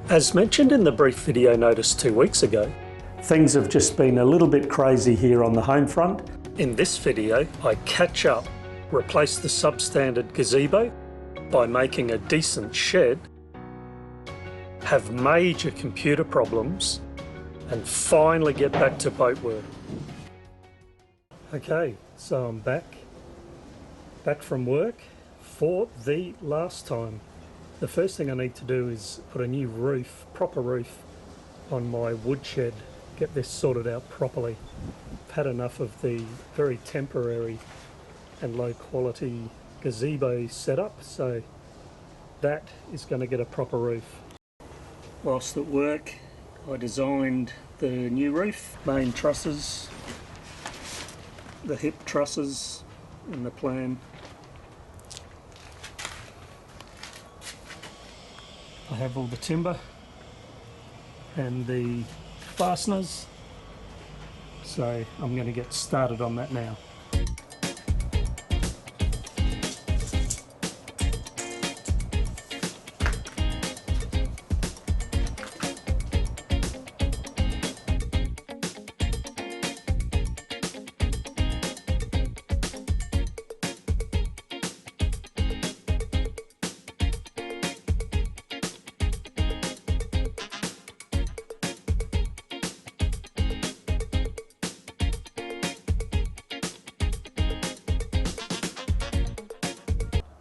As mentioned in the brief video notice 2 weeks ago, things have just been a little bit crazy here on the home front. In this video, I catch up, replace the substandard gazebo by making a decent shed, have major computer problems, and finally get back to boat work. Okay, so I'm back from work for the last time. The first thing I need to do is put a new roof, proper roof, on my woodshed, get this sorted out properly. I've had enough of the very temporary and low quality gazebo setup, so that is going to get a proper roof. Whilst at work, I designed the new roof, main trusses, the hip trusses in the plan. I have all the timber and the fasteners, so I'm going to get started on that now.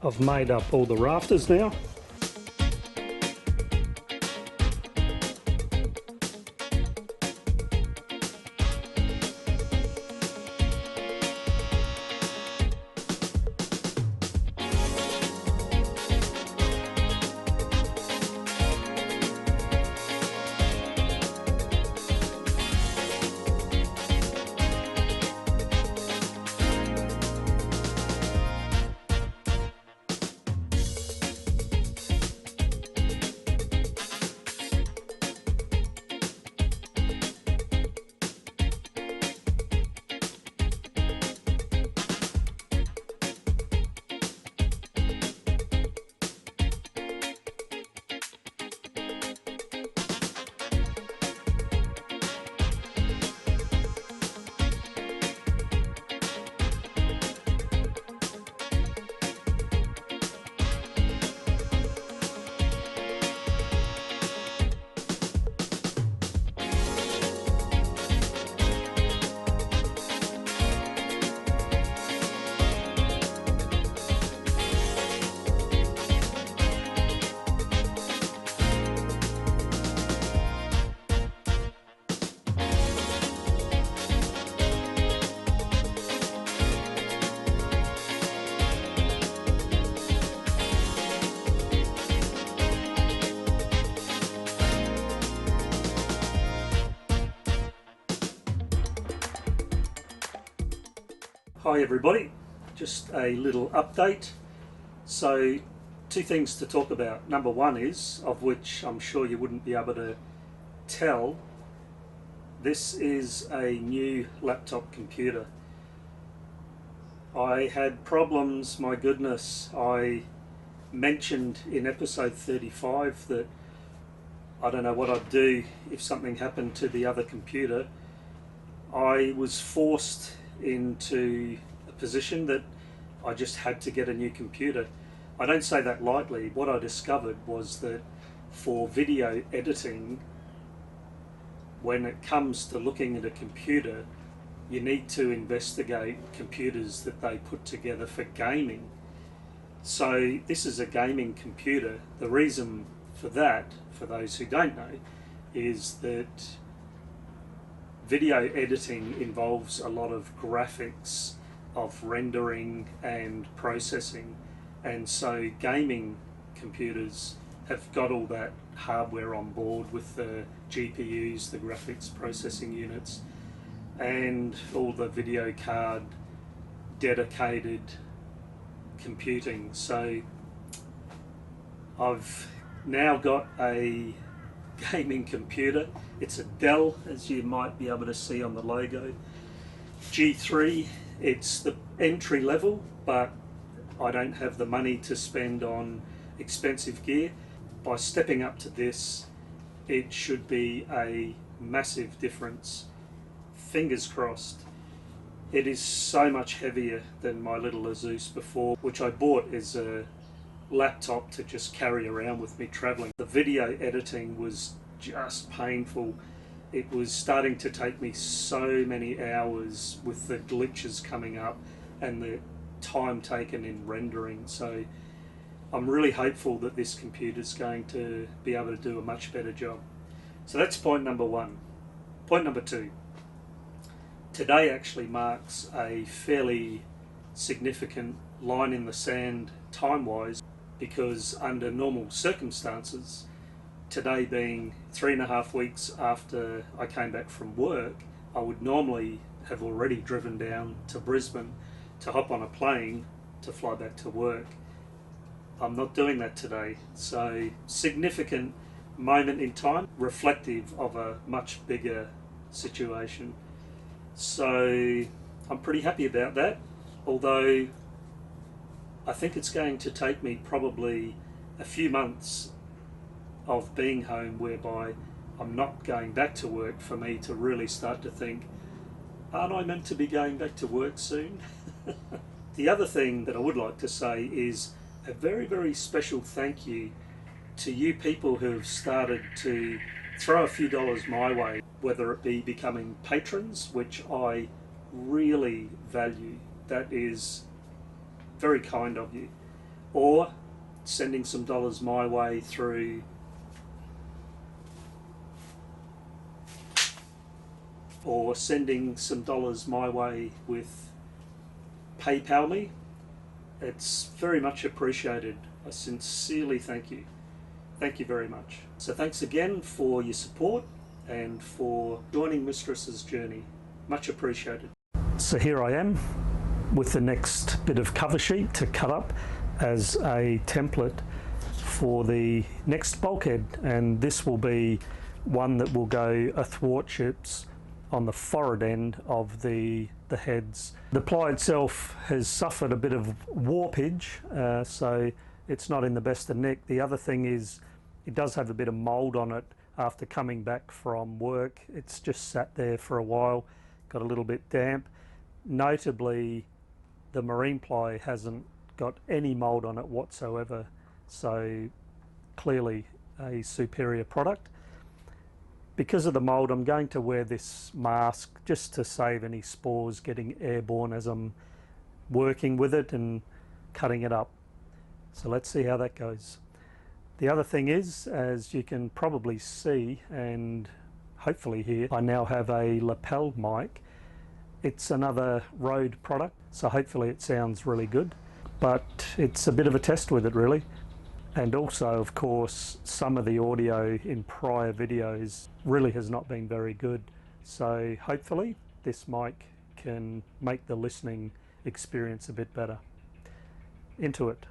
I've made up all the rafters now. Hi everybody, just a little update. So 2 things to talk about. Number 1 is, of which I'm sure you wouldn't be able to tell, this is a new laptop computer. I had problems, my goodness. I mentioned in episode 35 that I don't know what I'd do if something happened to the other computer. I was forced into a position that I just had to get a new computer. I don't say that lightly. What I discovered was that for video editing, when it comes to looking at a computer, you need to investigate computers that they put together for gaming. So this is a gaming computer. The reason for that, for those who don't know, is that video editing involves a lot of graphics, of rendering and processing, and so gaming computers have got all that hardware on board with the GPUs, the graphics processing units, and all the video card dedicated computing. So I've now got a gaming computer. It's a Dell, as you might be able to see on the logo. G3, it's the entry level, but I don't have the money to spend on expensive gear. By stepping up to this, it should be a massive difference. Fingers crossed. It is so much heavier than my little Asus before, which I bought as a laptop to just carry around with me traveling. The video editing was just painful. It was starting to take me so many hours with the glitches coming up and the time taken in rendering. So I'm really hopeful that this computer is going to be able to do a much better job. So that's point number one. Point number two. Today actually marks a fairly significant line in the sand time-wise, because under normal circumstances, today being 3.5 weeks after I came back from work, I would normally have already driven down to Brisbane to hop on a plane to fly back to work. I'm not doing that today. So significant moment in time, reflective of a much bigger situation. So I'm pretty happy about that, although I think it's going to take me probably a few months of being home whereby I'm not going back to work for me to really start to think, aren't I meant to be going back to work soon? The other thing that I would like to say is a very, very special thank you to you people who have started to throw a few dollars my way, whether it be becoming patrons, which I really value. That is very kind of you, or sending some dollars my way through with PayPal me. It's very much appreciated. I sincerely thank you. Thank you very much. So thanks again for your support and for joining Mistress's journey. Much appreciated. So here I am with the next bit of cover sheet to cut up as a template for the next bulkhead, and this will be one that will go athwartships on the forward end of the heads. The ply itself has suffered a bit of warpage, so it's not in the best of nick. The other thing is it does have a bit of mould on it after coming back from work. It's just sat there for a while, got a little bit damp. Notably, the marine ply hasn't got any mould on it whatsoever, so clearly a superior product. Because of the mould, I'm going to wear this mask just to save any spores getting airborne as I'm working with it and cutting it up. So let's see how that goes. The other thing is, as you can probably see and hopefully hear, I now have a lapel mic. It's another Rode product, so hopefully it sounds really good, but it's a bit of a test with it really. And also, of course, some of the audio in prior videos really has not been very good. So hopefully this mic can make the listening experience a bit better. Into it.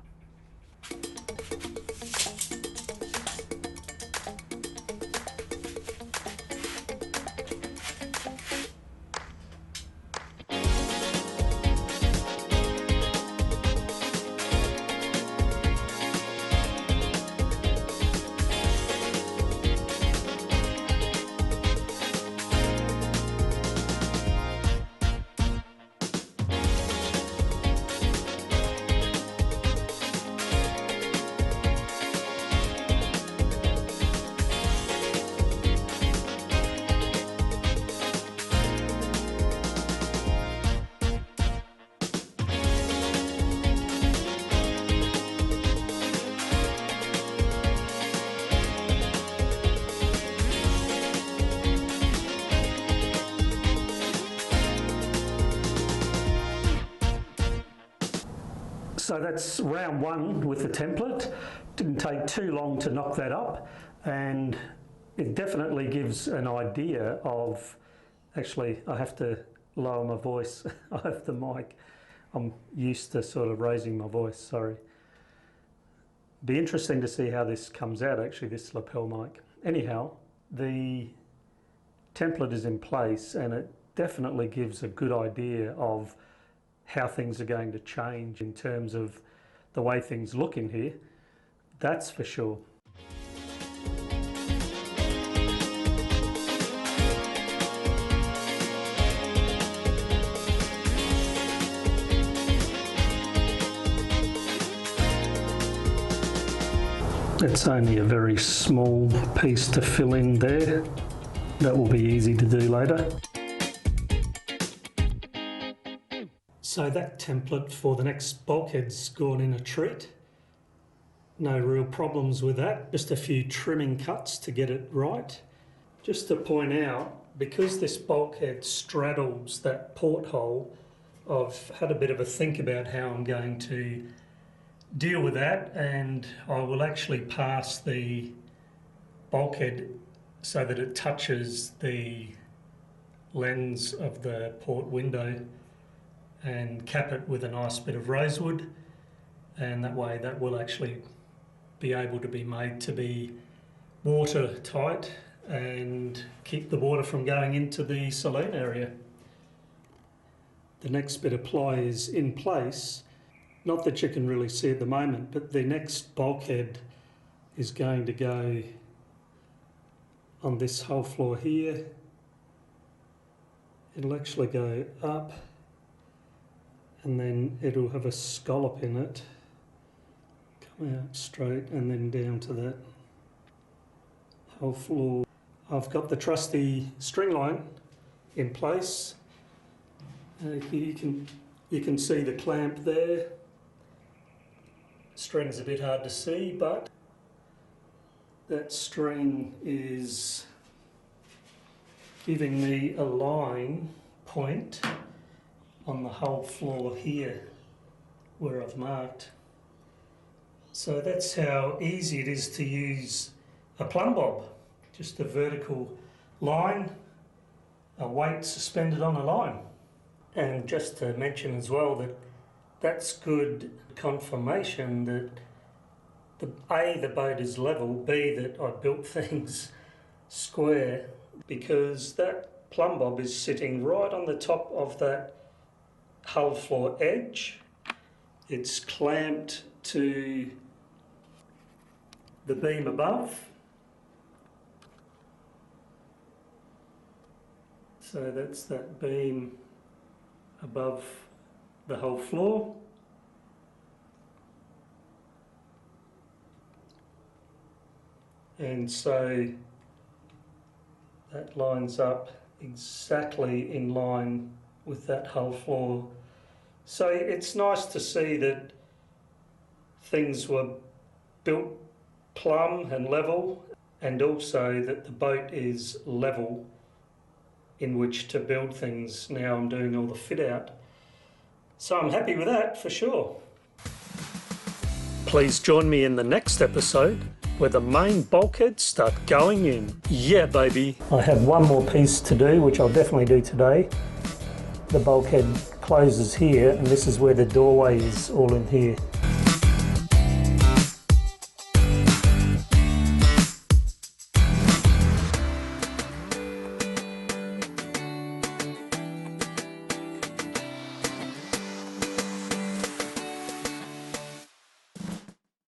So that's round one with the template. Didn't take too long to knock that up, and it definitely gives an idea of, actually I have to lower my voice over the mic. I'm used to sort of raising my voice, sorry. Be interesting to see how this comes out, actually, this lapel mic. Anyhow, the template is in place and it definitely gives a good idea of how things are going to change in terms of the way things look in here. That's for sure. It's only a very small piece to fill in there. That will be easy to do later. So that template for the next bulkhead's gone in a treat. No real problems with that, just a few trimming cuts to get it right. Just to point out, because this bulkhead straddles that porthole, I've had a bit of a think about how I'm going to deal with that, and I will actually pass the bulkhead so that it touches the lens of the port window and cap it with a nice bit of rosewood, and that way that will actually be able to be made to be watertight and keep the water from going into the saloon area. The next bit of ply is in place. Not that you can really see at the moment, but the next bulkhead is going to go on this whole floor here. It'll actually go up and then it'll have a scallop in it, come out straight and then down to that whole floor. I've got the trusty string line in place. You can see the clamp there. String's a bit hard to see, but that string is giving me a line point on the whole floor here where I've marked. So that's how easy it is to use a plumb bob. Just a vertical line, a weight suspended on a line. And just to mention as well that that's good confirmation that A, the boat is level, B, that I built things square, because that plumb bob is sitting right on the top of that hull floor edge. It's clamped to the beam above. So that's that beam above the whole floor. And so that lines up exactly in line with that whole floor. So it's nice to see that things were built plumb and level, and also that the boat is level in which to build things. Now I'm doing all the fit out. So I'm happy with that for sure. Please join me in the next episode where the main bulkheads start going in. Yeah, baby. I have one more piece to do, which I'll definitely do today. The bulkhead closes here, and this is where the doorway is, all in here.